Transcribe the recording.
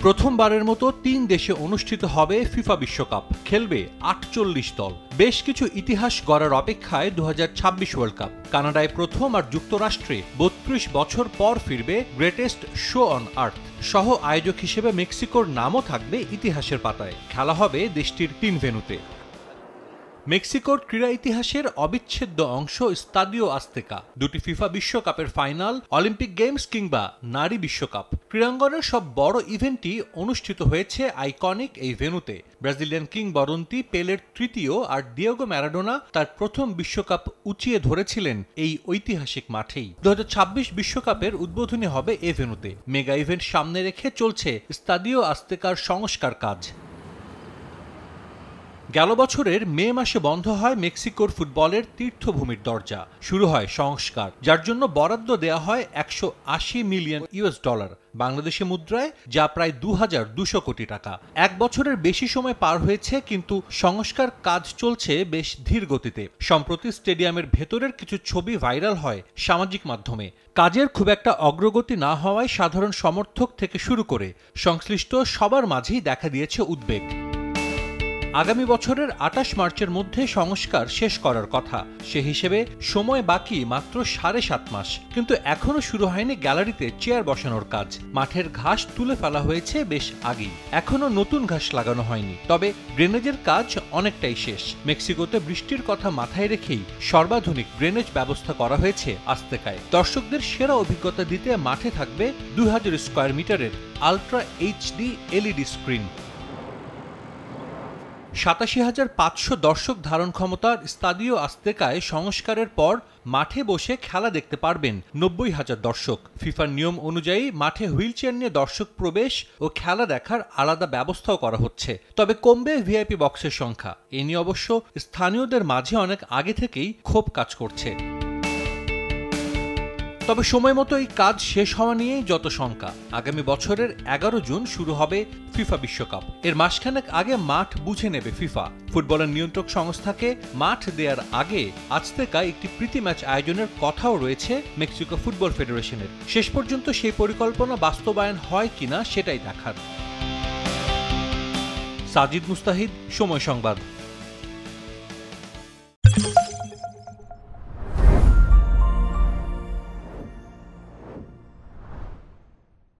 প্রথমবারের মতো ৩ দেশে অনুষ্ঠিত হবে ফিফা বিশ্বকাপ, খেলবে ৪৮ দল। বেশ কিছু ইতিহাস গড়ার অপেক্ষায় ২০২৬ ওয়ার্ল্ড কাপ। কানাডায় প্রথম আর যুক্তরাষ্ট্রে ৩২ বছর পর ফিরবে গ্রেটেস্ট শো অন আর্থ। সহ আয়োজক হিসেবে মেক্সিকোর নামও থাকবে ইতিহাসের পাতায়। খেলা হবে দেশটির ৩ ভেন্যুতে। মেক্সিকোর ক্রীড়া ইতিহাসের অবিচ্ছেদ্য অংশ স্তাদিও আজতেকা। দুটি ফিফা বিশ্বকাপের ফাইনাল, অলিম্পিক গেমস কিংবা নারী বিশ্বকাপ, ক্রীড়াঙ্গনের সব বড় ইভেন্টই অনুষ্ঠিত হয়েছে আইকনিক এই ভেন্যুতে। ব্রাজিলিয়ান কিংবদন্তি পেলের তৃতীয় আর ডিয়েগো ম্যারাডোনা তার প্রথম বিশ্বকাপ উঁচিয়ে ধরেছিলেন এই ঐতিহাসিক মাঠেই। ২০২৬ বিশ্বকাপের উদ্বোধনী হবে এ ভেন্যুতে। মেগা ইভেন্ট সামনে রেখে চলছে স্তাদিও আজতেকার সংস্কার কাজ। গেল বছরের মে মাসে বন্ধ হয় মেক্সিকোর ফুটবলের তীর্থভূমির দরজা। শুরু হয় সংস্কার, যার জন্য বরাদ্দ দেয়া হয় $১৮০ মিলিয়ন, বাংলাদেশি মুদ্রায় যা প্রায় ২,২০০ কোটি টাকা। ১ বছরের বেশি সময় পার হয়েছে, কিন্তু সংস্কার কাজ চলছে বেশ ধীর গতিতে। সম্প্রতি স্টেডিয়ামের ভেতরের কিছু ছবি ভাইরাল হয় সামাজিক মাধ্যমে। কাজের খুব একটা অগ্রগতি না হওয়ায় সাধারণ সমর্থক থেকে শুরু করে সংশ্লিষ্ট সবার মাঝেই দেখা দিয়েছে উদ্বেগ। আগামী বছরের ২৮ মার্চের মধ্যে সংস্কার শেষ করার কথা। সে হিসেবে সময় বাকি মাত্র ৭.৫ মাস, কিন্তু এখনও শুরু হয়নি গ্যালারিতে চেয়ার বসানোর কাজ। মাঠের ঘাস তুলে ফেলা হয়েছে বেশ আগেই, এখনও নতুন ঘাস লাগানো হয়নি। তবে ড্রেনেজের কাজ অনেকটাই শেষ। মেক্সিকোতে বৃষ্টির কথা মাথায় রেখেই সর্বাধুনিক ড্রেনেজ ব্যবস্থা করা হয়েছে আজতেকায়। দর্শকদের সেরা অভিজ্ঞতা দিতে মাঠে থাকবে ২,০০০ স্কয়ার মিটারের আলট্রা এইচডি এলইডি স্ক্রিন। ৮৭,৫০০ দর্শক ধারণ ক্ষমতার স্তাদিও আজতেকায় সংস্কারের পর মাঠে বসে খেলা দেখতে পারবেন ৯০,০০০ দর্শক। ফিফার নিয়ম অনুযায়ী মাঠে হুইলচেয়ার নিয়ে দর্শক প্রবেশ ও খেলা দেখার আলাদা ব্যবস্থাও করা হচ্ছে। তবে কমবে ভিআইপি বক্সের সংখ্যা। এ নিয়ে অবশ্য স্থানীয়দের মাঝে অনেক আগে থেকেই ক্ষোভ কাজ করছে। তবে সময় মতো এই কাজ শেষ হওয়া নিয়েই যত শঙ্কা। আগামী বছরের ১১ জুন শুরু হবে ফিফা বিশ্বকাপ। এর মাসখানেক আগে মাঠ বুঝে নেবে ফিফা। ফুটবলের নিয়ন্ত্রক সংস্থাকে মাঠ দেওয়ার আগে আজতেকায় একটি প্রীতি ম্যাচ আয়োজনের কথাও রয়েছে মেক্সিকো ফুটবল ফেডারেশনের। শেষ পর্যন্ত সেই পরিকল্পনা বাস্তবায়ন হয় কিনা সেটাই দেখার। সাজিদ মুস্তাহিদ, সময় সংবাদ।